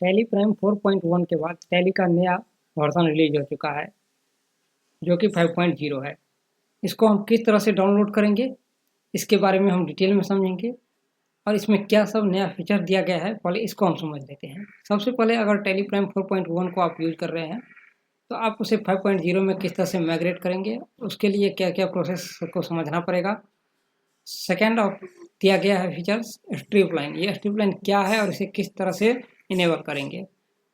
Tally prime 4.1 के बाद tally का नया वर्जन रिलीज हो चुका है जो कि 5.0 है। इसको हम किस तरह से डाउनलोड करेंगे इसके बारे में हम डिटेल में समझेंगे और इसमें क्या सब नया फीचर दिया गया है पहले इसको हम समझ लेते हैं। सबसे पहले अगर टैली प्राइम 4.1 को आप यूज कर रहे हैं तो आप उसे 5.0 में किस तरह से माइग्रेट करेंगे, उसके लिए क्या क्या प्रोसेस को समझना पड़ेगा। सेकेंड ऑफ दिया गया है फीचर्स स्ट्रिप लाइन। ये स्ट्रिप लाइन क्या है और इसे किस तरह से इनेबल करेंगे।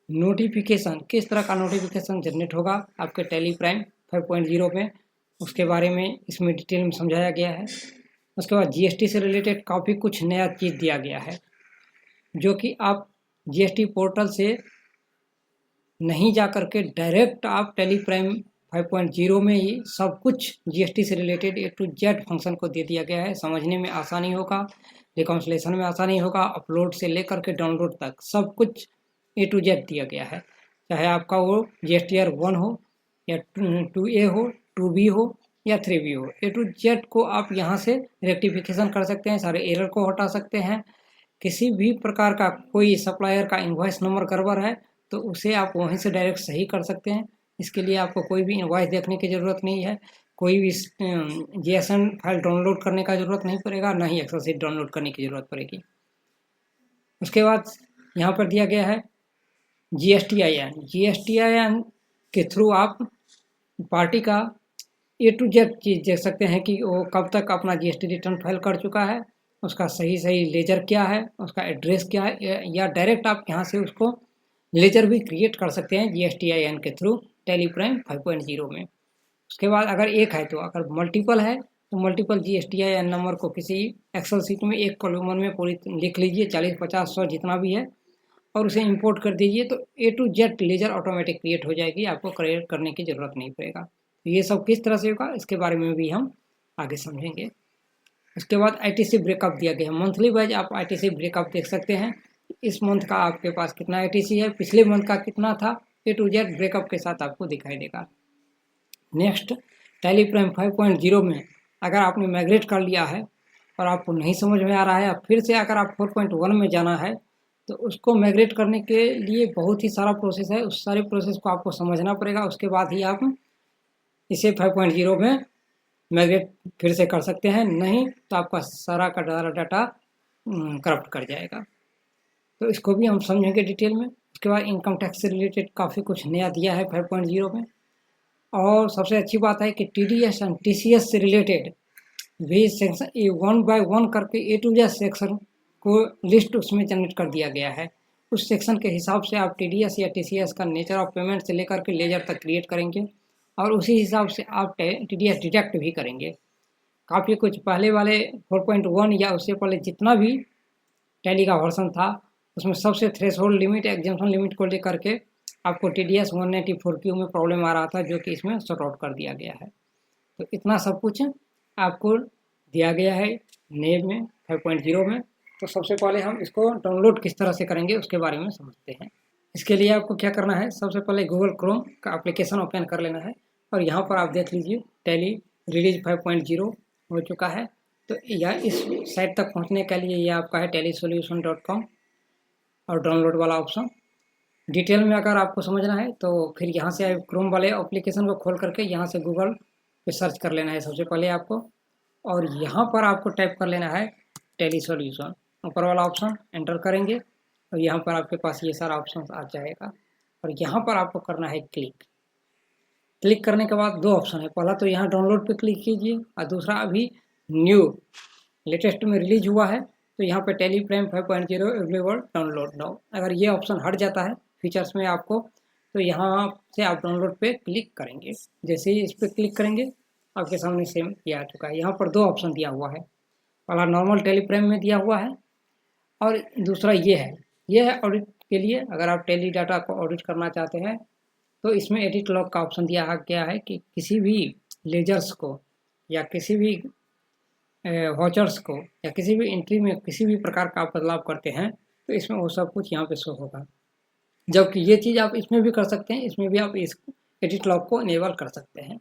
नोटिफिकेशन, किस तरह का नोटिफिकेशन जनरेट होगा आपके टैली प्राइम 5.0 में, उसके बारे में इसमें डिटेल में समझाया गया है। उसके बाद जीएसटी से रिलेटेड काफ़ी कुछ नया चीज़ दिया गया है जो कि आप जीएसटी पोर्टल से नहीं जा करके डायरेक्ट आप टैली प्राइम 5.0 में ही सब कुछ जीएसटी से related A to Z function को दे दिया गया है। समझने में आसानी होगा, रिकॉन्सिलेशन में आसानी होगा, अपलोड से लेकर के डाउनलोड तक सब कुछ ए टू जेड दिया गया है। चाहे आपका वो GSTR 1 हो या 2A हो, 2B हो या 3B हो, ए टू जेड को आप यहाँ से रेक्टिफिकेशन कर सकते हैं, सारे एरर को हटा सकते हैं। किसी भी प्रकार का कोई सप्लायर का इनवॉइस नंबर गड़बड़ है तो उसे आप वहीं से डायरेक्ट सही कर सकते हैं। इसके लिए आपको कोई भी इनवॉइस देखने की ज़रूरत नहीं है, कोई भी JSON फाइल डाउनलोड करने का ज़रूरत नहीं पड़ेगा, ना ही एक्सेल शीट डाउनलोड करने की ज़रूरत पड़ेगी। उसके बाद यहाँ पर दिया गया है GSTIN के थ्रू आप पार्टी का ए टू जेड चीज़ देख सकते हैं कि वो कब तक अपना GST रिटर्न फाइल कर चुका है, उसका सही सही लेजर क्या है, उसका एड्रेस क्या है, या डायरेक्ट आप यहाँ से उसको लेजर भी क्रिएट कर सकते हैं GSTIN के थ्रू टैली प्राइम 5.0 में। उसके बाद अगर एक है तो, अगर मल्टीपल है तो मल्टीपल GSTIN नंबर को किसी एक्सेल सीट में एक कॉलम में पूरी लिख लीजिए, 40, 50, 100 जितना भी है, और उसे इंपोर्ट कर दीजिए तो A to Z ledger automatic create हो जाएगी, आपको क्रिएट करने की ज़रूरत नहीं पड़ेगा। तो ये सब किस तरह से होगा इसके बारे में भी हम आगे समझेंगे। उसके बाद ITC ब्रेकअप दिया गया है। मंथली वाइज आप ITC ब्रेकअप देख सकते हैं, इस मंथ का आपके पास कितना ITC है, पिछले मंथ का कितना था, ए टू जेड ब्रेकअप के साथ आपको दिखाई देगा। नेक्स्ट, टैली प्राइम 5.0 में अगर आपने माइग्रेट कर लिया है और आपको नहीं समझ में आ रहा है, फिर से अगर आप 4.1 में जाना है तो उसको माइग्रेट करने के लिए बहुत ही सारा प्रोसेस है, उस सारे प्रोसेस को आपको समझना पड़ेगा। उसके बाद ही आप इसे 5.0 में माइग्रेट फिर से कर सकते हैं, नहीं तो आपका सारा का सारा डाटा करप्ट कर जाएगा। तो इसको भी हम समझेंगे डिटेल में। उसके बाद इनकम टैक्स से रिलेटेड काफ़ी कुछ नया दिया है 5.0 में, और सबसे अच्छी बात है कि TDS एंड TCS से रिलेटेड भी सेक्शन 1 बाय 1 करके ए टू जेड सेक्शन को लिस्ट उसमें जनरेट कर दिया गया है। उस सेक्शन के हिसाब से आप TDS या TCS का नेचर ऑफ पेमेंट से लेकर के लेजर तक क्रिएट करेंगे और उसी हिसाब से आप TDS डिटेक्ट भी करेंगे। काफ़ी कुछ पहले वाले 4.1 या उससे पहले जितना भी टैली का वर्जन था उसमें सबसे थ्रेशोल्ड लिमिट, एग्जाम्पशन लिमिट को लेकर के आपको TDS 194Q में प्रॉब्लम आ रहा था, जो कि इसमें सॉर्ट आउट कर दिया गया है। तो इतना सब कुछ आपको दिया गया है नए में 5.0 में। तो सबसे पहले हम इसको डाउनलोड किस तरह से करेंगे उसके बारे में समझते हैं। इसके लिए आपको क्या करना है, सबसे पहले गूगल क्रोम का एप्लीकेशन ओपन कर लेना है और यहाँ पर आप देख लीजिए टैली रिलीज 5.0 हो चुका है। तो यह इस साइट तक पहुँचने के लिए ये आपका है tellysolution.com और डाउनलोड वाला ऑप्शन। डिटेल में अगर आपको समझना है तो फिर यहाँ से क्रोम वाले एप्लीकेशन को खोल करके यहाँ से गूगल पे सर्च कर लेना है सबसे पहले आपको, और यहाँ पर आपको टाइप कर लेना है टैली सॉल्यूशन, ऊपर वाला ऑप्शन एंटर करेंगे और यहाँ पर आपके पास ये सारा ऑप्शन आ जाएगा और यहाँ पर आपको करना है क्लिक। क्लिक करने के बाद दो ऑप्शन है, पहला तो यहाँ डाउनलोड पे क्लिक कीजिए और दूसरा अभी न्यू लेटेस्ट में रिलीज हुआ है तो यहाँ पे tally prime 5.0 available download now. अगर ये ऑप्शन हट जाता है फीचर्स में आपको तो यहाँ से आप डाउनलोड पे क्लिक करेंगे। जैसे ही इस पर क्लिक करेंगे आपके सामने सेम ये आ चुका है। यहाँ पर दो ऑप्शन दिया हुआ है, पहला नॉर्मल टैली प्राइम में दिया हुआ है और दूसरा ये है ऑडिट के लिए। अगर आप टैली डाटा को ऑडिट करना चाहते हैं तो इसमें एडिट लॉग का ऑप्शन दिया गया है कि किसी भी लेजर्स को या किसी भी वाचर्स को या किसी भी एंट्री में किसी भी प्रकार का आप बदलाव करते हैं तो इसमें वो सब कुछ यहाँ पे शो होगा। जबकि ये चीज़ आप इसमें भी कर सकते हैं, इसमें भी आप इस एडिट लॉग को इनेबल कर सकते हैं।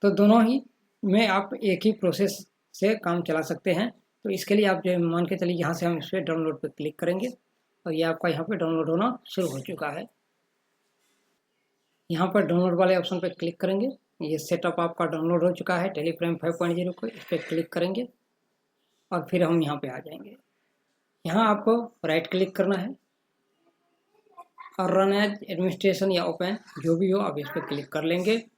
तो दोनों ही में आप एक ही प्रोसेस से काम चला सकते हैं। तो इसके लिए आप जो मान के चलिए यहाँ से हम इस पर डाउनलोड पर क्लिक करेंगे और ये आपका यहाँ पे डाउनलोड होना शुरू हो चुका है। यहाँ पर डाउनलोड वाले ऑप्शन पर क्लिक करेंगे। ये सेटअप आपका डाउनलोड हो चुका है टेलीप्राइम 5.0 को, इस पर क्लिक करेंगे और फिर हम यहाँ पे आ जाएंगे। यहाँ आपको राइट क्लिक करना है और रन एज एडमिनिस्ट्रेशन या ओपन जो भी हो आप इस पर क्लिक कर लेंगे।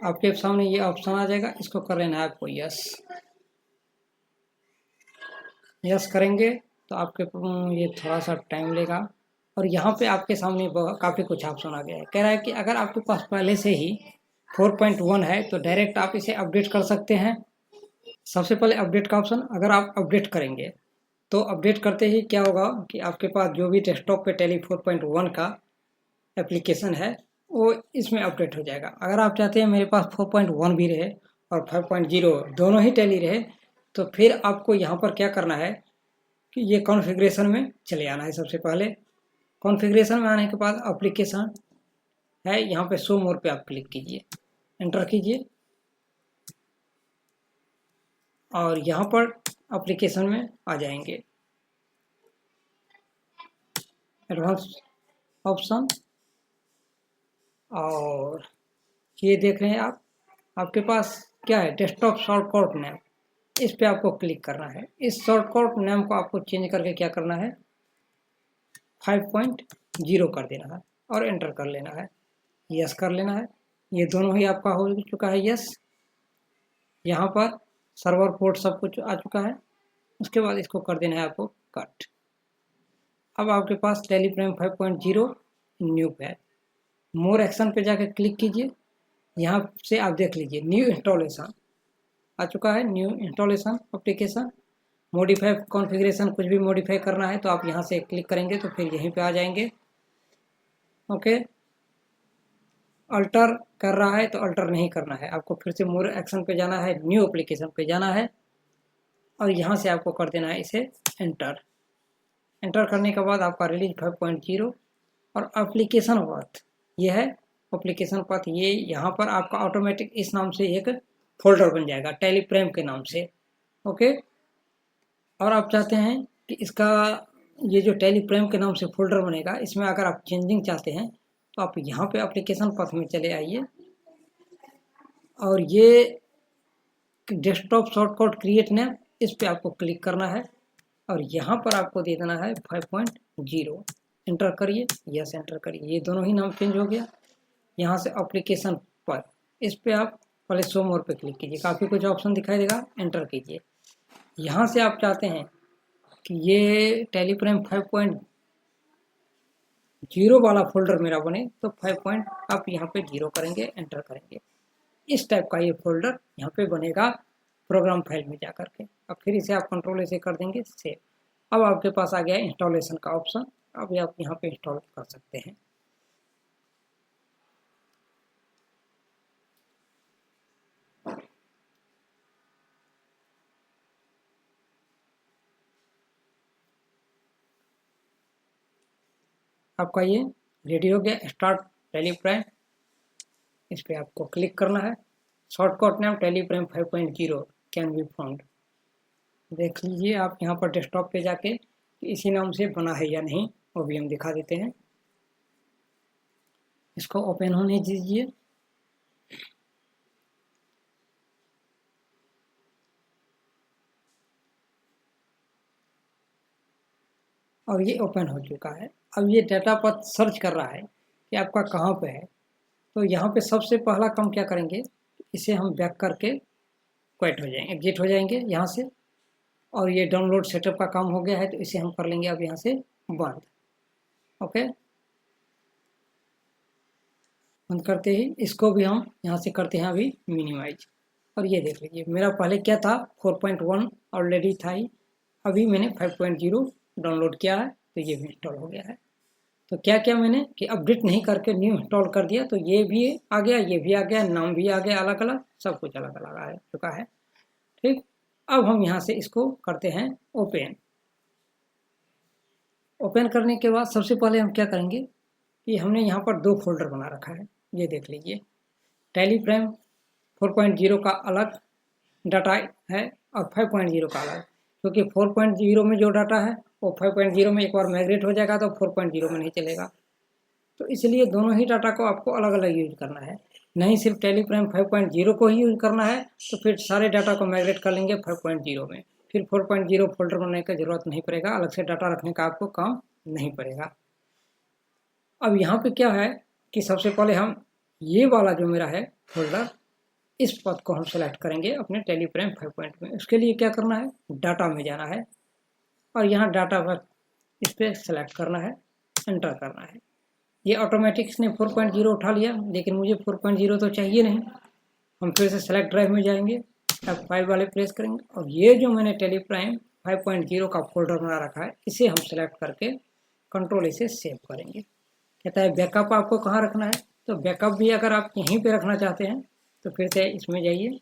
आपके सामने ये ऑप्शन आ जाएगा, इसको कर लेना है आपको यस। यस करेंगे तो आपके ये थोड़ा सा टाइम लेगा और यहाँ पे आपके सामने काफ़ी कुछ ऑप्शन आ गया है। कह रहा है कि अगर आपके पास पहले से ही 4.1 है तो डायरेक्ट आप इसे अपडेट कर सकते हैं। सबसे पहले अपडेट का ऑप्शन, अगर आप अपडेट करेंगे तो अपडेट करते ही क्या होगा कि आपके पास जो भी डेस्कटॉप पे टेली 4.1 का एप्लीकेशन है वो इसमें अपडेट हो जाएगा। अगर आप चाहते हैं मेरे पास 4.1 भी रहे और 5.0 दोनों ही टेली रहे तो फिर आपको यहाँ पर क्या करना है कि ये कॉन्फ़िगरेशन में चले आना है। सबसे पहले कॉन्फ़िगरेशन में आने के बाद एप्लीकेशन है, यहाँ पे शो मोर पे आप क्लिक कीजिए, एंटर कीजिए और यहाँ पर एप्लीकेशन में आ जाएंगे। एडवांस ऑप्शन और ये देख रहे हैं आप, आपके पास क्या है डेस्कटॉप शॉर्टकट नेम, इस पे आपको क्लिक करना है। इस शॉर्टकट नेम को आपको चेंज करके क्या करना है 5.0 कर देना है और एंटर कर लेना है, यस कर लेना है। ये दोनों ही आपका हो चुका है यस। यहाँ पर सर्वर पोर्ट सब कुछ आ चुका है। उसके बाद इसको कर देना है आपको कट। अब आपके पास टेलीप्राइम 5.0 न्यू पे है। मोर एक्शन पे जाकर क्लिक कीजिए, यहाँ से आप देख लीजिए न्यू इंस्टॉलेशन आ चुका है। New installation application modify configuration, कुछ भी मॉडिफाई करना है तो आप यहाँ से क्लिक करेंगे तो फिर यहीं पे आ जाएंगे। ओके, अल्टर कर रहा है तो अल्टर नहीं करना है, आपको फिर से मोर एक्शन पे जाना है, न्यू एप्लीकेशन पे जाना है और यहाँ से आपको कर देना है इसे एंटर। एंटर करने के बाद आपका रिलीज 5.0 और एप्लीकेशन पाथ ये है। एप्लीकेशन पाथ ये यहाँ पर आपका ऑटोमेटिक इस नाम से एक फोल्डर बन जाएगा टेलीप्राइम के नाम से। ओके, और आप चाहते हैं कि इसका ये जो टेलीप्राइम के नाम से फोल्डर बनेगा इसमें अगर आप चेंजिंग चाहते हैं तो आप यहाँ पे एप्लीकेशन पाथ में चले आइए और ये डेस्कटॉप शॉर्टकट क्रिएट नेम, इस पे आपको क्लिक करना है और यहाँ पर आपको दे देना है 5.0। एंटर करिए, यस एंटर करिए, ये दोनों ही नाम चेंज हो गया। यहाँ से एप्लीकेशन पर इस पे आप पहले शो मोर पे क्लिक कीजिए, काफ़ी कुछ ऑप्शन दिखाई देगा, एंटर कीजिए। यहाँ से आप चाहते हैं कि ये टेलीप्राइम 5.0 वाला फोल्डर मेरा बने तो 5. आप यहाँ पे 0 करेंगे, एंटर करेंगे, इस टाइप का ये फोल्डर यहाँ पे बनेगा प्रोग्राम फाइल में जा करके। अब फिर इसे आप कंट्रोल ऐसे कर देंगे सेव। अब आपके पास आ गया इंस्टॉलेशन का ऑप्शन, अब आप यहाँ पे इंस्टॉल कर सकते हैं। आपका ये रेडी हो गया स्टार्ट टेलीप्राइम, इस पर आपको क्लिक करना है। शॉर्टकट नाम टेलीप्राइम 5.0 कैन बी फाउंड। देख लीजिए आप यहाँ पर डेस्कटॉप पे जाके इसी नाम से बना है या नहीं, वो भी हम दिखा देते हैं। इसको ओपन होने दीजिए। और ये ओपन हो चुका है। अब ये डाटा पर सर्च कर रहा है कि आपका कहाँ पे है। तो यहाँ पे सबसे पहला काम क्या करेंगे, इसे हम बैक करके क्विट हो जाएंगे, एग्जिट हो जाएंगे यहाँ से। और ये डाउनलोड सेटअप का काम हो गया है तो इसे हम कर लेंगे अब यहाँ से बंद। ओके, बंद करते ही इसको भी हम यहाँ से करते हैं अभी मिनिमाइज। और ये देख लीजिए मेरा पहले क्या था 4.1 ऑलरेडी था ही, अभी मैंने 5.0 डाउनलोड किया है तो ये भी इंस्टॉल हो गया है। तो क्या क्या मैंने कि अपडेट नहीं करके न्यू इंस्टॉल कर दिया तो ये भी आ गया, ये भी आ गया, नाम भी आ गया अलग अलग, सब कुछ अलग अलग आ चुका है। ठीक, अब हम यहाँ से इसको करते हैं ओपन। ओपन करने के बाद सबसे पहले हम क्या करेंगे कि हमने यहाँ पर 2 फोल्डर बना रखा है, ये देख लीजिए टेलीप्राइम 4.0 का अलग डाटा है और 5.0 का अलग, क्योंकि 4.0 में जो डाटा है वो 5.0 में एक बार माइग्रेट हो जाएगा तो 4.0 में नहीं चलेगा। तो इसलिए दोनों ही डाटा को आपको अलग अलग यूज करना है, नहीं सिर्फ टेलीप्राइम 5.0 को ही यूज करना है, तो फिर सारे डाटा को माइग्रेट कर लेंगे 5.0 में, फिर 4.0 फोल्डर बनाने की जरूरत नहीं पड़ेगा, अलग से डाटा रखने का आपको काम नहीं पड़ेगा। अब यहाँ पे क्या है कि सबसे पहले हम ये वाला जो मेरा है फोल्डर, इस पथ को हम सेलेक्ट करेंगे अपने टेलीप्राइम 5 में। उसके लिए क्या करना है, डाटा में जाना है और यहाँ डाटा पर इस पर सेलेक्ट करना है, एंटर करना है। ये ऑटोमेटिक इसने 4.0 उठा लिया, लेकिन मुझे 4.0 तो चाहिए नहीं। हम फिर से सेलेक्ट ड्राइव में जाएंगे, F5 वाले प्रेस करेंगे और ये जो मैंने टेलीप्राइम 5.0 का फोल्डर बना रखा है इसे हम सेलेक्ट करके कंट्रोल इसे सेव करेंगे। कहता है बैकअप आपको कहाँ रखना है, तो बैकअप भी अगर आप यहीं पे रखना चाहते हैं तो फिर से इसमें जाइए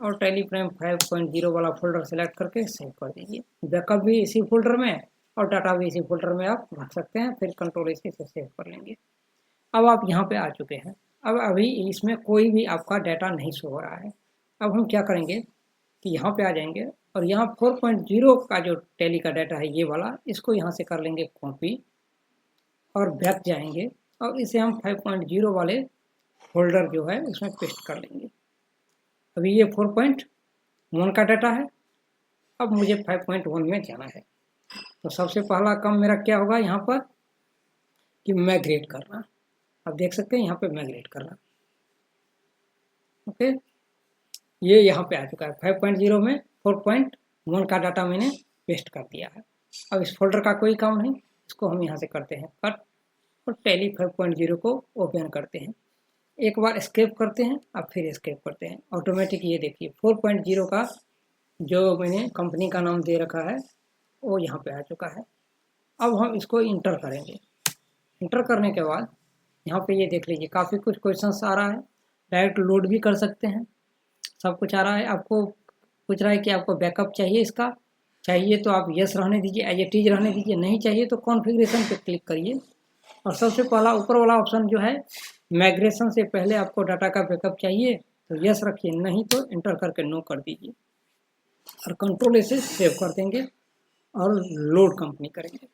और टेलीप्राइम 5.0 वाला फोल्डर सेलेक्ट करके सेव कर दीजिए। बैकअप भी इसी फोल्डर में और डाटा भी इसी फोल्डर में आप रख सकते हैं, फिर कंट्रोल इसे सेव कर लेंगे। अब आप यहाँ पे आ चुके हैं। अब अभी इसमें कोई भी आपका डाटा नहीं शो हो रहा है। अब हम क्या करेंगे कि यहाँ पे आ जाएंगे और यहाँ 4.0 का जो टेली का डाटा है ये वाला, इसको यहाँ से कर लेंगे कॉपी और बैक जाएंगे और इसे हम 5.0 वाले फोल्डर जो है उसमें पेस्ट कर लेंगे। अभी ये 4.1 का डाटा है, अब मुझे 5.1 में जाना है। तो सबसे पहला काम मेरा क्या होगा यहाँ पर कि माइग्रेट करना। आप देख सकते हैं यहाँ पे माइग्रेट करना। ओके, ये यहाँ पे आ चुका है 5.0 में 4.1 का डाटा मैंने पेस्ट कर दिया है। अब इस फोल्डर का कोई काम नहीं, इसको हम यहाँ से करते हैं कट और टेली 5.0 को ओपन करते हैं। एक बार एस्केप करते हैं, अब फिर एस्केप करते हैं। ऑटोमेटिक ये देखिए 4.0 का जो मैंने कंपनी का नाम दे रखा है वो यहाँ पे आ चुका है। अब हम इसको इंटर करेंगे। इंटर करने के बाद यहाँ पे ये देख लीजिए काफ़ी कुछ क्वेश्चंस आ रहा है, डायरेक्ट लोड भी कर सकते हैं, सब कुछ आ रहा है। आपको पूछ रहा है कि आपको बैकअप चाहिए, इसका चाहिए तो आप यस रहने दीजिए, एज इट इज रहने दीजिए, नहीं चाहिए तो कॉन्फ़िगरेशन पे क्लिक करिए। और सबसे पहला ऊपर वाला ऑप्शन जो है माइग्रेशन से पहले आपको डाटा का बैकअप चाहिए तो यस रखिए, नहीं तो इंटर करके नो कर दीजिए और कंट्रोल इसे सेव कर देंगे और लोड कंपनी करेंगे।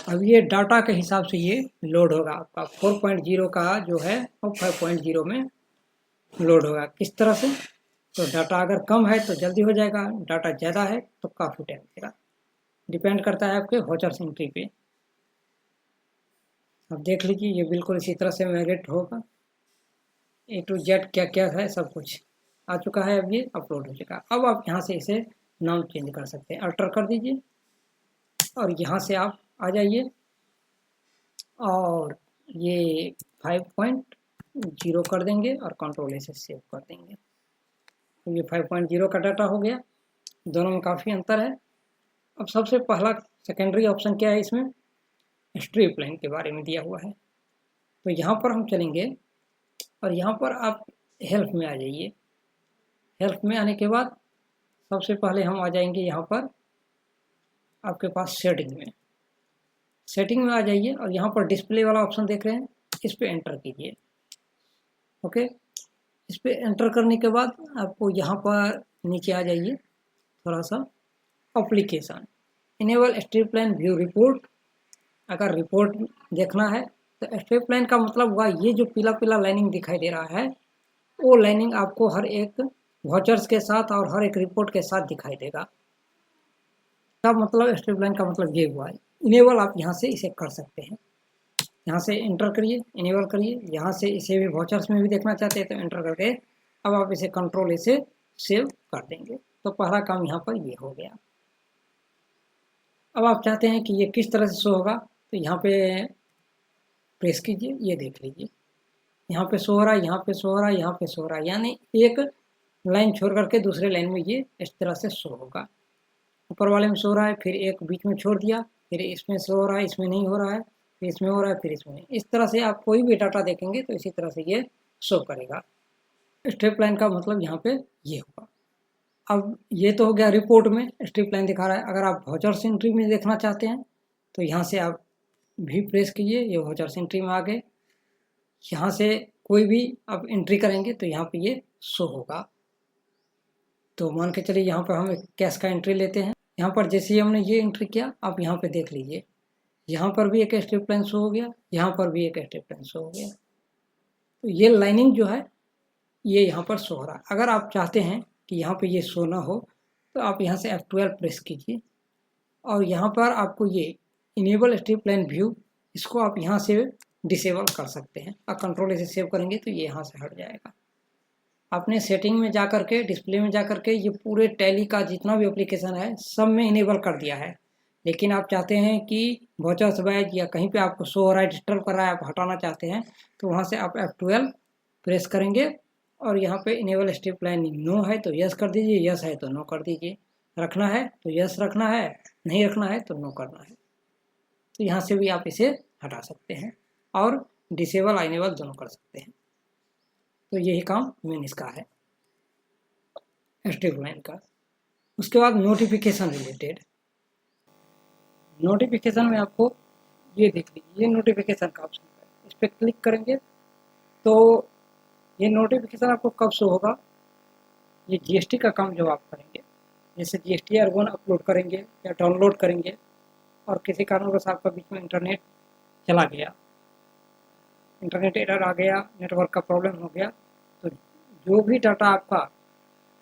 अब ये डाटा के हिसाब से ये लोड होगा आपका 4.0 का जो है वो 5.0 में लोड होगा। किस तरह से, तो डाटा अगर कम है तो जल्दी हो जाएगा, डाटा ज़्यादा है तो काफ़ी टाइम लगेगा, डिपेंड करता है आपके वाउचर्स एंट्री पे। अब देख लीजिए ये बिल्कुल इसी तरह से माइग्रेट होगा, A to Z क्या क्या है सब कुछ आ चुका है। अब ये अपलोड हो चुका है। अब आप यहाँ से इसे नाम चेंज कर सकते हैं, अल्टर कर दीजिए और यहाँ से आप आ जाइए और ये 5.0 कर देंगे और कंट्रोल से सेव कर देंगे। तो ये 5.0 का डाटा हो गया, दोनों में काफ़ी अंतर है। अब सबसे पहला सेकेंडरी ऑप्शन क्या है, इसमें स्ट्रिप लाइन के बारे में दिया हुआ है। तो यहाँ पर हम चलेंगे और यहाँ पर आप हेल्प में आ जाइए। हेल्प में आने के बाद सबसे पहले हम आ जाएंगे यहाँ पर आपके पास सेटिंग में। सेटिंग में आ जाइए और यहाँ पर डिस्प्ले वाला ऑप्शन देख रहे हैं, इस पर एंटर कीजिए। ओके, इस पर एंटर करने के बाद आपको यहाँ पर नीचे आ जाइए थोड़ा सा, application enable strip line view report. अगर रिपोर्ट देखना है तो स्ट्रिप लाइन का मतलब हुआ ये जो पीला पीला लाइनिंग दिखाई दे रहा है वो लाइनिंग आपको हर एक वाउचर्स के साथ और हर एक रिपोर्ट के साथ दिखाई देगा। का मतलब स्ट्रिप लाइन का मतलब ये हुआ है। इनेबल आप यहाँ से इसे कर सकते हैं, यहाँ से एंटर करिए, इनेबल करिए। यहाँ से इसे भी वाउचर्स में भी देखना चाहते हैं तो एंटर करके अब आप इसे कंट्रोल इसे सेव कर देंगे। तो पहला काम यहाँ पर ये हो गया। अब आप चाहते हैं कि ये किस तरह से शो होगा तो यहाँ पे प्रेस कीजिए, ये देख लीजिए यहाँ पे शो हो रहा है, यहाँ पे शो हो रहा है, यहाँ पे शो हो रहा है, यानी एक लाइन छोड़ करके दूसरे लाइन में ये इस तरह से शो होगा। ऊपर वाले में शो रहा है, फिर एक बीच में छोड़ दिया, फिर इसमें शो हो रहा है, इसमें नहीं हो रहा है, फिर इसमें हो रहा है, फिर इसमें नहीं। इस तरह से आप कोई भी डाटा देखेंगे तो इसी तरह से ये शो करेगा। स्ट्रिप लाइन का मतलब यहाँ पे ये होगा। अब ये तो हो गया रिपोर्ट में स्ट्रिप लाइन दिखा रहा है। अगर आप वाउचर्स एंट्री में देखना चाहते हैं तो यहाँ से आप भी प्रेस कीजिए, ये वाउचर्स एंट्री में आ गए। यहाँ से कोई भी आप एंट्री करेंगे तो यहाँ पे ये शो होगा। तो मान के चलिए यहाँ पर हम एक कैश का एंट्री लेते हैं। यहाँ पर जैसे ही हमने ये एंट्री किया, आप यहाँ पे देख लीजिए, यहाँ पर भी एक स्ट्रिप लाइन शो हो गया, यहाँ पर भी एक स्ट्रिप लाइन शो हो गया। तो ये लाइनिंग जो है ये यहाँ पर शो हो रहा है। अगर आप चाहते हैं कि यहाँ पे ये शो ना हो तो आप यहाँ से F12 प्रेस कीजिए और यहाँ पर आपको ये इनेबल स्ट्रिप लाइन व्यू, इसको आप यहाँ से डिसेबल कर सकते हैं और कंट्रोल ऐसे सेव करेंगे तो ये यहाँ से हट जाएगा। आपने सेटिंग में जा करके, डिस्प्ले में जा करके ये पूरे टैली का जितना भी एप्लीकेशन है सब में इनेबल कर दिया है। लेकिन आप चाहते हैं कि वाचर्स बैज या कहीं पे आपको शो हो रहा है, डिस्टर्ब कर रहा है, आप हटाना चाहते हैं तो वहाँ से आप F12 प्रेस करेंगे और यहाँ पे इनेबल स्ट्रिप लाइन नो है तो यस कर दीजिए, यस है तो नो कर दीजिए, रखना है तो यस रखना है, नहीं रखना है तो नो करना है। तो यहाँ से भी आप इसे हटा सकते हैं और डिसेबल इनेबल दोनों कर सकते हैं। तो यही काम मेन इसका है स्ट्रिप लाइन का। उसके बाद नोटिफिकेशन रिलेटेड, नोटिफिकेशन में आपको ये देख लीजिए, ये नोटिफिकेशन का ऑप्शन है, इस पर क्लिक करेंगे तो ये नोटिफिकेशन आपको कब शो होगा, ये जीएसटी का काम जब आप करेंगे, जैसे जीएसटी R1 अपलोड करेंगे या डाउनलोड करेंगे और किसी कारणवश आपका बीच में इंटरनेट चला गया, इंटरनेट एरर आ गया, नेटवर्क का प्रॉब्लम हो गया, तो जो भी डाटा आपका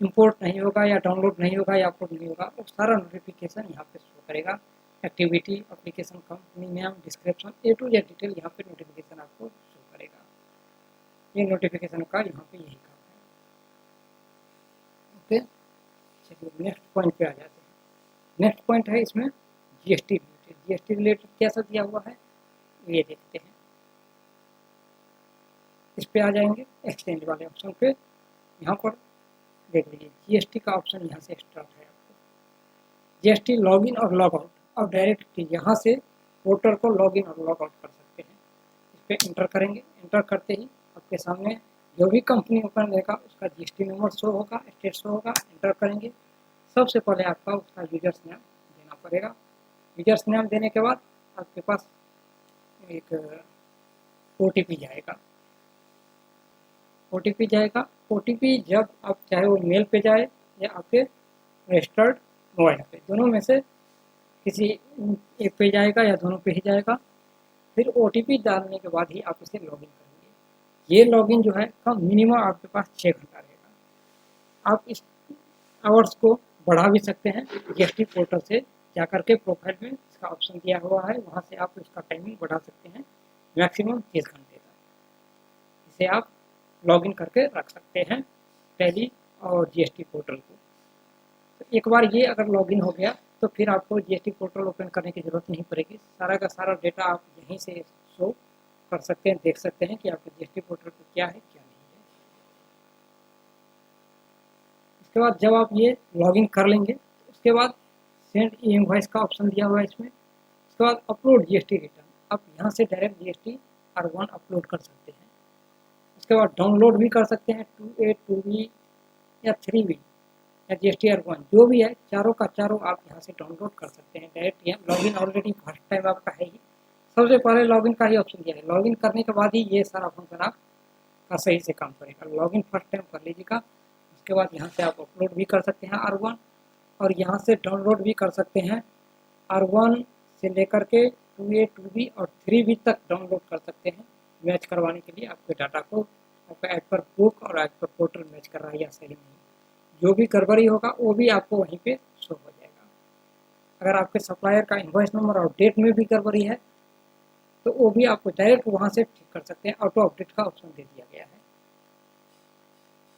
इंपोर्ट नहीं होगा या डाउनलोड नहीं होगा या अपलोड नहीं होगा वो सारा नोटिफिकेशन यहाँ पे शो करेगा। Activity, application, company name, description, A to Z detail यहाँ पे नोटिफिकेशन आपको शो करेगा। ये नोटिफिकेशन का यहाँ पे यही काम है। ओके, चलिए नेक्स्ट पॉइंट पे आ जाते हैं। नेक्स्ट पॉइंट है इसमें जीएसटी रिलेटेड। जीएसटी रिलेटेड कैसा दिया हुआ है ये देखते हैं। इस पे आ जाएंगे एक्सचेंज वाले ऑप्शन पे, यहाँ पर देख लीजिए जीएसटी का ऑप्शन यहाँ से स्टार्ट है। आपको जीएसटी लॉगिन और लॉग आउट, और डायरेक्ट यहाँ से पोर्टल को लॉगिन और लॉग आउट कर सकते हैं। इस पर इंटर करेंगे, इंटर करते ही आपके सामने जो भी कंपनी ओपन रहेगा उसका जीएसटी नंबर शो होगा, स्टेट शो होगा। इंटर करेंगे, सबसे पहले आपका उसका यूजर्स नेम देना पड़ेगा। यूजर्स नेम देने के बाद आपके पास एक OTP जाएगा, OTP जाएगा। OTP जब आप चाहे वो मेल पे जाए या आपके रजिस्टर्ड मोबाइल पे, दोनों में से किसी एक पे जाएगा या दोनों पे ही जाएगा। फिर OTP डालने के बाद ही आप इसे लॉगिन करेंगे। ये लॉगिन जो है कम मिनिमम आपके पास 6 घंटा रहेगा। आप इस आवर्स को बढ़ा भी सकते हैं, जीएसटी पोर्टल से जाकर के प्रोफाइल में इसका ऑप्शन दिया हुआ है, वहाँ से आप इसका टाइमिंग बढ़ा सकते हैं मैक्सिमम 30 घंटे तक। इसे आप लॉगिन करके रख सकते हैं टैली और जीएसटी पोर्टल को। तो एक बार ये अगर लॉगिन हो गया तो फिर आपको जीएसटी पोर्टल ओपन करने की ज़रूरत नहीं पड़ेगी। सारा का सारा डेटा आप यहीं से शो कर सकते हैं, देख सकते हैं कि आपके जीएसटी पोर्टल पर क्या है क्या नहीं है। उसके बाद जब आप ये लॉगिन कर लेंगे तो उसके बाद सेंड ई इनवॉइस का ऑप्शन दिया हुआ है इसमें। उसके बाद अपलोड जीएसटी रिटर्न, आप यहाँ से डायरेक्ट जीएसटी R1 अपलोड कर सकते हैं। उसके बाद डाउनलोड भी कर सकते हैं 2A 2B या 3B या जीएसटी R1 जो भी है, चारों का चारों आप यहाँ से डाउनलोड कर सकते हैं डायरेक्ट। यहाँ लॉगिन ऑलरेडी फर्स्ट टाइम आपका है ही, सबसे पहले लॉगिन का ही ऑप्शन दिया है। लॉगिन करने के बाद ही ये सारा फंक्शन आपका सही से काम करेगा। लॉगिन फर्स्ट टाइम कर लीजिएगा। उसके बाद यहाँ से आप अपलोड भी कर सकते हैं R1 और यहाँ से डाउनलोड भी कर सकते हैं। R1 से लेकर के 2A 2B और 3B तक डाउनलोड कर सकते हैं मैच करवाने के लिए आपके डाटा को। आपका ऐप पर बुक और ऐप पर पोर्टल मैच कर रहा है या सही नहीं, जो भी गड़बड़ी होगा वो भी आपको वहीं पे शो हो जाएगा। अगर आपके सप्लायर का इनवॉइस नंबर और डेट में भी गड़बड़ी है तो वो भी आपको डायरेक्ट वहाँ से ठीक कर सकते हैं। ऑटो अपडेट का ऑप्शन दे दिया गया है।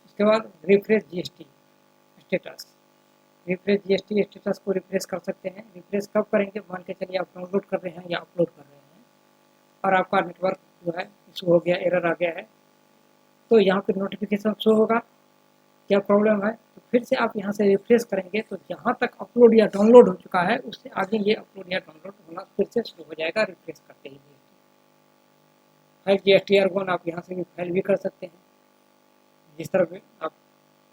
उसके बाद refresh GST status, refresh GST status को रिफ्रेश कर सकते हैं। रिफ्रेश कब करेंगे, मान के चलिए आप डाउनलोड कर रहे हैं या अपलोड कर रहे हैं और आपका नेटवर्क जो है इशू हो गया, एरर आ गया है, तो यहाँ पे नोटिफिकेशन शो होगा क्या प्रॉब्लम है। तो फिर से आप यहाँ से रिफ्रेश करेंगे तो जहाँ तक अपलोड या डाउनलोड हो चुका है उससे आगे ये अपलोड या डाउनलोड होना फिर से शुरू हो जाएगा रिफ्रेश करते ही। फाइल जीएसटी R1 आप यहाँ से भी फाइल भी कर सकते हैं, जिस तरह आप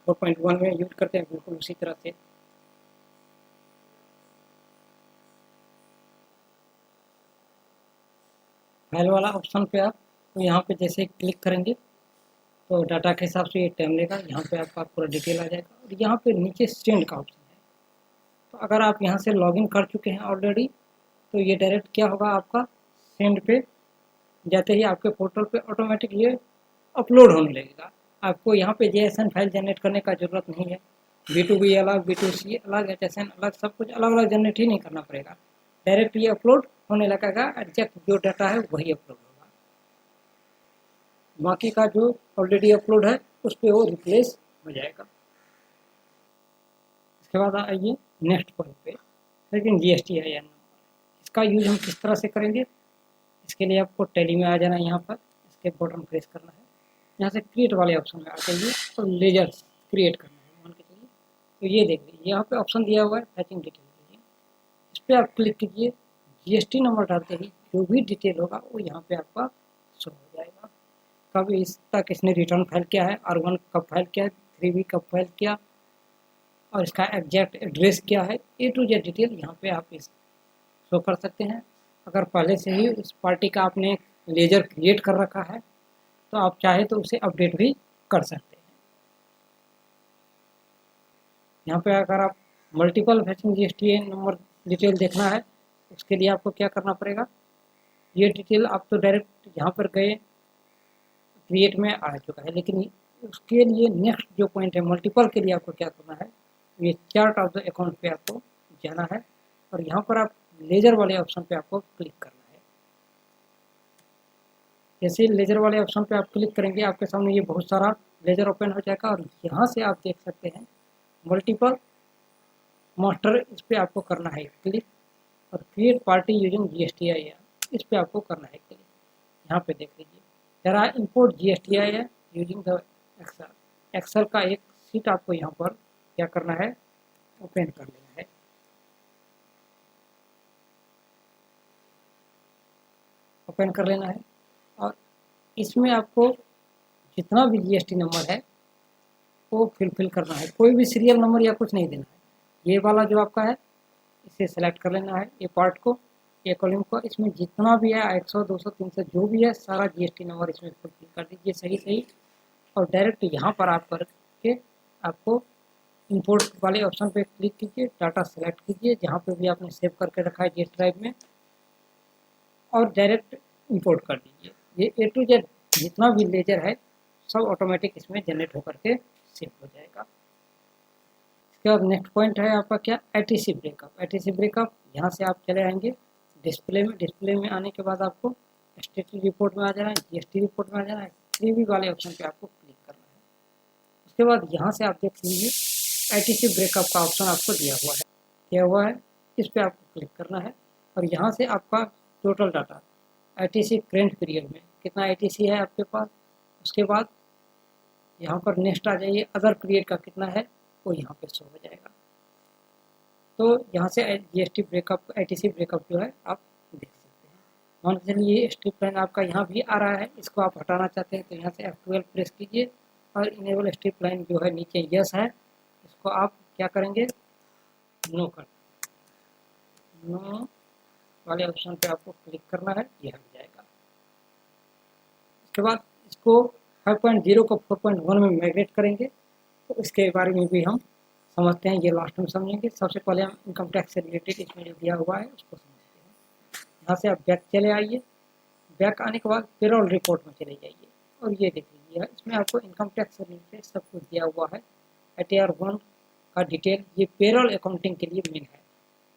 4.1 में यूज करते हैं बिल्कुल उसी तरह से। फाइल वाला ऑप्शन पे आप तो यहाँ पे जैसे क्लिक करेंगे तो डाटा के हिसाब से ये टाइम लेगा। यहाँ पे आपका पूरा डिटेल आ जाएगा और यहाँ पे नीचे सेंड का ऑप्शन है। तो अगर आप यहाँ से लॉगिन कर चुके हैं ऑलरेडी, तो ये डायरेक्ट क्या होगा, आपका सेंड पे जाते ही आपके पोर्टल पे ऑटोमेटिक ये अपलोड होने लगेगा। आपको यहाँ पे JSON फाइल जनरेट करने का ज़रूरत नहीं है। B2B अलग, B2C अलग, HSN अलग, सब कुछ अलग अलग जनरेट ही नहीं करना पड़ेगा। डायरेक्ट ये अपलोड होने लगेगा, एग्जैक्ट जो डाटा है वही अपलोड होगा। बाकी का जो ऑलरेडी अपलोड है उस पर वो रिप्लेस हो जाएगा। इसके बाद आइए नेक्स्ट पॉइंट पे, लेकिन GSTIN नंबर, इसका यूज हम किस तरह से करेंगे। इसके लिए आपको टैली में आ जाना है, यहाँ पर इसके बटन प्रेस करना है, यहाँ से क्रिएट वाले ऑप्शन में आ जाइए और लेजर क्रिएट करना है, मान के चलिए। तो ये देख लीजिए यहाँ पे ऑप्शन दिया हुआ है फैचिंग डिटेल के लिए, इस पर आप क्लिक कीजिए। GST नंबर डालते ही जो भी डिटेल होगा वो यहाँ पे आपका शो हो जाएगा। कब इस तक इसने रिटर्न फाइल किया है, R1 कब फाइल किया है, 3B कब फाइल किया, और इसका एग्जैक्ट एड्रेस क्या है, A to Z डिटेल यहाँ पे आप इस शो कर सकते हैं। अगर पहले से ही उस पार्टी का आपने लेजर क्रिएट कर रखा है तो आप चाहे तो उसे अपडेट भी कर सकते हैं। यहाँ पे अगर आप मल्टीपल फैचिंग GSTIN नंबर डिटेल देखना है, उसके लिए आपको क्या करना पड़ेगा, ये डिटेल आप तो डायरेक्ट यहाँ पर गए क्रिएट में आ चुका है, लेकिन उसके लिए नेक्स्ट जो पॉइंट है मल्टीपल के लिए आपको क्या करना है, ये चार्ट ऑफ द अकाउंट पे आपको जाना है और यहाँ पर आप लेजर वाले ऑप्शन पे आपको क्लिक करना है। जैसे लेजर वाले ऑप्शन पे आप क्लिक करेंगे, आपके सामने ये बहुत सारा लेजर ओपन हो जाएगा और यहाँ से आप देख सकते हैं मल्टीपल मास्टर, इस पे आपको करना है क्लिक, और क्रिएट पार्टी यूजिंग GSTIN, इस पे आपको करना है क्लिक। यहाँ पे देख लीजिए, जरा import GSTIN using the Excel का एक सीट आपको यहाँ पर क्या करना है, ओपन कर लेना है। ओपन कर लेना है और इसमें आपको जितना भी GST नंबर है वो फिल करना है, कोई भी सीरियल नंबर या कुछ नहीं देना है। ये वाला जो आपका है इसे सेलेक्ट कर लेना है, ये पार्ट को, ये कॉलम को, इसमें जितना भी है 100 200 300 जो भी है सारा GST नंबर इसमें फिल कर दीजिए सही सही, और डायरेक्ट यहाँ पर आप करके आपको इंपोर्ट वाले ऑप्शन पे क्लिक कीजिए, डाटा सेलेक्ट कीजिए जहाँ पे भी आपने सेव करके रखा है GS ड्राइव में, और डायरेक्ट इंपोर्ट कर दीजिए। ये A to Z जितना भी लेजर है सब ऑटोमेटिक इसमें जनरेट होकर के सेव हो जाएगा। इसके बाद नेक्स्ट पॉइंट है आपका क्या, ITC ब्रेकअप। ITC ब्रेकअप यहाँ से आप चले आएंगे डिस्प्ले में, डिस्प्ले में आने के बाद आपको स्टेटस रिपोर्ट में आ जाना है, GST रिपोर्ट में आ जाना है, 3B वाले ऑप्शन पे आपको क्लिक करना है। उसके बाद यहाँ से आप देख लीजिए ITC ब्रेकअप का ऑप्शन आपको दिया हुआ है, इस पर आपको क्लिक करना है और यहाँ से आपका total data ITC current period में कितना ITC है आपके पास, उसके बाद यहाँ पर नेक्स्ट आ जाइए, अदर पीरियड का कितना है वो यहाँ पे शो हो जाएगा। तो यहाँ से GST ब्रेकअप, ITC ब्रेकअप जो है आप देख सकते हैं। मान के चलिए ये स्ट्रिप लाइन आपका यहाँ भी आ रहा है, इसको आप हटाना चाहते हैं तो यहाँ से F12 प्रेस कीजिए और इनेबल स्ट्रिप लाइन जो है नीचे यस है, इसको आप क्या करेंगे, नो कर, नो वाले ऑप्शन पे आपको क्लिक करना है, ये हट जाएगा। उसके बाद इसको 5.0 को 4.1 में माइग्रेट करेंगे, तो इसके बारे में भी हम समझते हैं, ये लास्ट में समझेंगे। सबसे पहले हम इनकम टैक्स से रिलेटेड इसमें जो दिया हुआ है उसको समझते हैं। यहाँ से आप बैक चले आइए, बैक आने के बाद पेरोल रिपोर्ट में चले जाइए और ये देख लीजिए इसमें आपको इनकम टैक्स से रिलेटेड सब कुछ दिया हुआ है। ATR 1 का डिटेल, ये पेरोल अकाउंटिंग के लिए मेन है।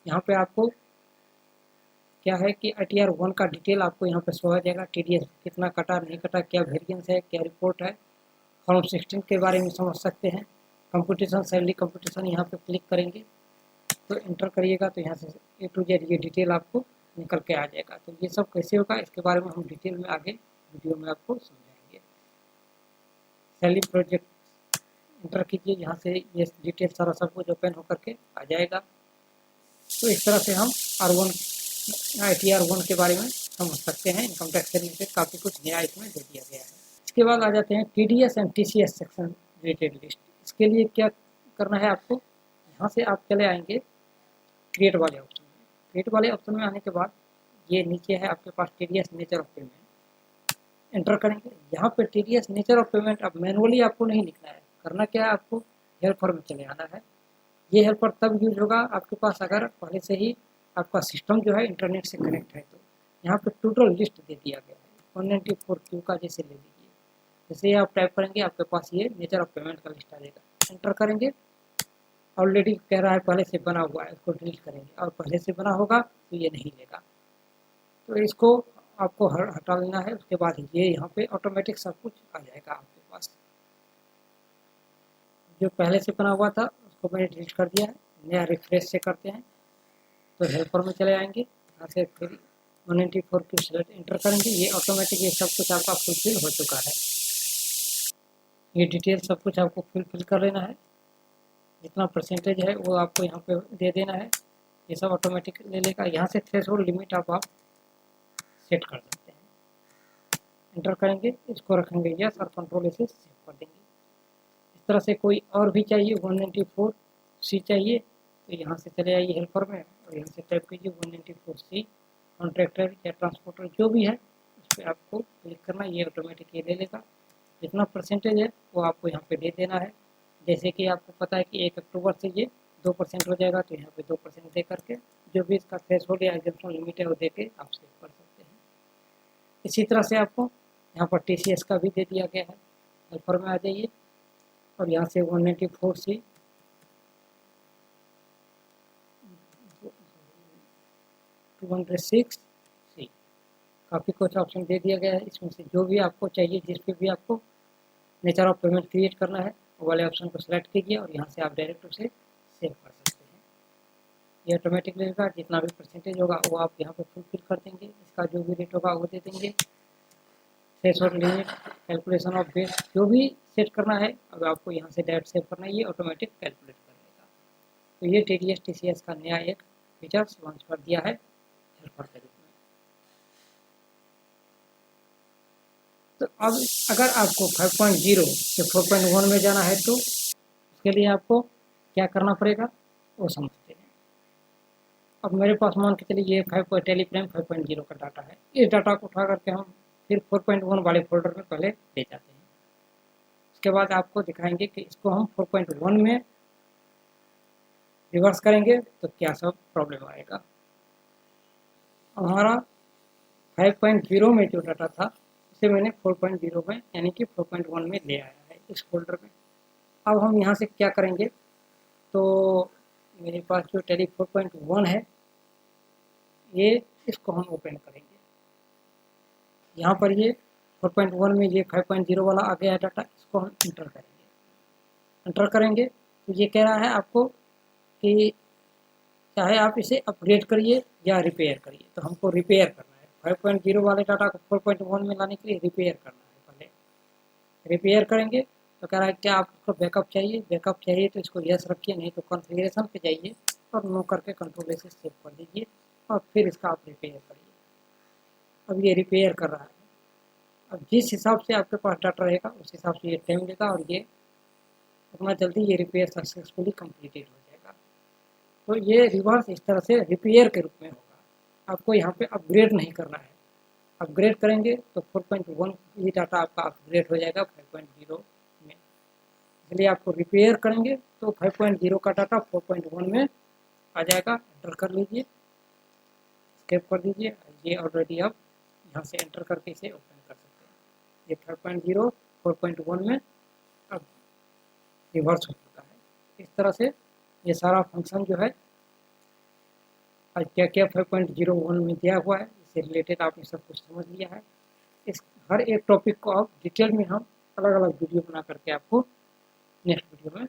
यहाँ पे आपको क्या है कि ATR 1 का डिटेल आपको यहाँ पे शो हो जाएगा, TDS कितना कटा नहीं कटा, क्या वेरिएंस है, क्या रिपोर्ट है। फॉर्म 16 के बारे में समझ सकते हैं। कंपटीशन, सैलरी कंपटीशन, यहाँ पे क्लिक करेंगे तो इंटर करिएगा तो यहाँ से A to Z ये डिटेल आपको निकल के आ जाएगा। तो ये सब कैसे होगा इसके बारे में हम डिटेल में आगे वीडियो में आपको समझाएंगे। सैलरी प्रोजेक्ट इंटर कीजिए, यहाँ से ये डिटेल सारा सब कुछ ओपन होकर के आ जाएगा। तो इस तरह से हम ATR 1 के बारे में समझ सकते हैं। इनकम टैक्स से रिलेटेड काफ़ी कुछ नया इसमें दे दिया गया है। इसके बाद आ जाते हैं TDS and TCS section related list. इसके लिए क्या करना है आपको, यहाँ से आप चले आएंगे क्रिएट वाले ऑप्शन में। क्रिएट वाले ऑप्शन में आने के बाद ये नीचे है आपके पास TDS nature of payment, enter करेंगे। यहाँ पे TDS नेचर ऑफ पेमेंट अब मैनुअली आपको नहीं लिखना है, करना क्या है, आपको हेल्पर में चले आना है। ये हेल्पर तब यूज होगा आपके पास अगर पहले से ही आपका सिस्टम जो है इंटरनेट से कनेक्ट है। तो यहाँ पे टोटल लिस्ट दे दिया गया है 194Q का, जैसे ले लीजिए। जैसे ही आप टाइप करेंगे आपके पास ये नेचर ऑफ पेमेंट का लिस्ट आ जाएगा। एंटर करेंगे, ऑलरेडी कह रहा है पहले से बना हुआ है, इसको डिलीट करेंगे, और पहले से बना होगा तो ये नहीं लेगा, तो इसको आपको हटा लेना है। उसके बाद ये यहाँ पे ऑटोमेटिक सब कुछ आ जाएगा आपके पास। जो पहले से बना हुआ था उसको मैंने डिलीट कर दिया है, नया रिफ्रेश से करते हैं तो हेल्पर में चले आएंगे। यहाँ से फिर 194Q सेलेक्ट एंटर करेंगे, ये ऑटोमेटिक ये सब कुछ आपका फुलफिल हो चुका है। ये डिटेल सब कुछ आपको फुलफिल कर लेना है, जितना परसेंटेज है वो आपको यहाँ पे दे देना है, ये सब ऑटोमेटिक ले लेगा। यहाँ से थ्रेशोल्ड लिमिट आप सेट कर सकते हैं। एंटर करेंगे, इसको रखेंगे यस और कंट्रोल से सेव कर देंगे। इस तरह से कोई और भी चाहिए 194C चाहिए तो यहाँ से चले आइए हेल्पर में और यहाँ से टाइप कीजिए 194C। कॉन्ट्रैक्टर या ट्रांसपोर्टर जो भी है उस पर आपको क्लिक करना, ये ऑटोमेटिक ये ले लेगा। जितना परसेंटेज है वो आपको यहाँ पे दे देना है। जैसे कि आपको पता है कि 1 अक्टूबर से ये 2% हो जाएगा, तो यहाँ पे 2% दे करके जो भी इसका थ्रेशोल्ड या एग्जम्पशन लिमिट है वो दे के आप सेव कर सकते हैं। इसी तरह से आपको यहाँ पर TCS का भी दे दिया गया है। हेल्पर में आ जाइए और यहाँ से 194C 206C काफ़ी कुछ ऑप्शन दे दिया गया है। इसमें से जो भी आपको चाहिए, जिस पे भी आपको नेचर ऑफ पेमेंट क्रिएट करना है वो वाले ऑप्शन को सिलेक्ट कीजिए और यहाँ से आप डायरेक्ट उसे सेव कर सकते हैं। ये ऑटोमेटिक लगेगा, जितना भी परसेंटेज होगा वो आप यहाँ पे फुलफिल कर देंगे, इसका जो भी रेट होगा वो दे देंगे। Threshold limit, calculation of base, जो भी सेट करना है अब आपको यहाँ से डायरेक्ट सेव करना है, ये ऑटोमेटिक कैलकुलेट कर लेगा। तो ये TDS TCS का नया एक फीचर्स लॉन्च कर दिया है हेल्पर के रूप में। तो अब अगर आपको 5.0 से 4.1 में जाना है तो उसके लिए आपको क्या करना पड़ेगा वो समझते हैं। अब मेरे पास मान के चलिए ये टेलीप्राइम 5.0 का डाटा है। इस डाटा को उठा करके हम फिर 4.1 वाले फोल्डर में पहले ले जाते हैं। उसके बाद आपको दिखाएंगे कि इसको हम 4.1 में रिवर्स करेंगे तो क्या सब प्रॉब्लम आएगा। हमारा 5.0 में जो डाटा था उसे मैंने 4.0 में यानी कि 4.1 में ले आया है इस फोल्डर में। अब हम यहाँ से क्या करेंगे, तो मेरे पास जो टेली 4.1 है ये इसको हम ओपन करेंगे। यहाँ पर ये 4.1 में ये 5.0 वाला आ गया डाटा, इसको हम इंटर करेंगे। इंटर करेंगे तो ये कह रहा है आपको कि चाहे आप इसे अपग्रेड करिए या रिपेयर करिए, तो हमको रिपेयर करना है। 5.0 वाले डाटा को 4.1 में लाने के लिए रिपेयर करना है। पहले रिपेयर करेंगे तो कह रहा है क्या आपको बैकअप चाहिए, बैकअप चाहिए तो इसको यस रखिए, नहीं तो कॉन्फ़िगरेशन पे जाइए और नो करके कंट्रोल से सेव कर दीजिए और फिर इसका आप रिपेयर करिए। अब ये रिपेयर कर रहा है। अब जिस हिसाब से आपके पास डाटा रहेगा उस हिसाब से ये टाइम लेगा और ये उतना जल्दी ये रिपेयर सक्सेसफुली कंप्लीटेड हो जाएगा। तो ये रिवर्स इस तरह से रिपेयर के रूप में होगा। आपको यहाँ पे अपग्रेड नहीं करना है। अपग्रेड करेंगे तो 4.1 ये डाटा आपका अपग्रेड हो जाएगा 5.0 में। इसलिए आपको रिपेयर करेंगे तो 5.0 का डाटा 4.1 में आ जाएगा। एंटर कर लीजिए, स्केप कर दीजिए। ये ऑलरेडी आप यहाँ से एंटर करके इसे ओपन कर सकते हैं। ये 5.0 4.1 में अब रिवर्स हो चुका है। इस तरह से ये सारा फंक्शन जो है आज क्या क्या 5.01 में दिया हुआ है इससे रिलेटेड आपने सब कुछ समझ लिया है। इस हर एक टॉपिक को आप डिटेल में हम अलग अलग वीडियो बना करके आपको नेक्स्ट वीडियो में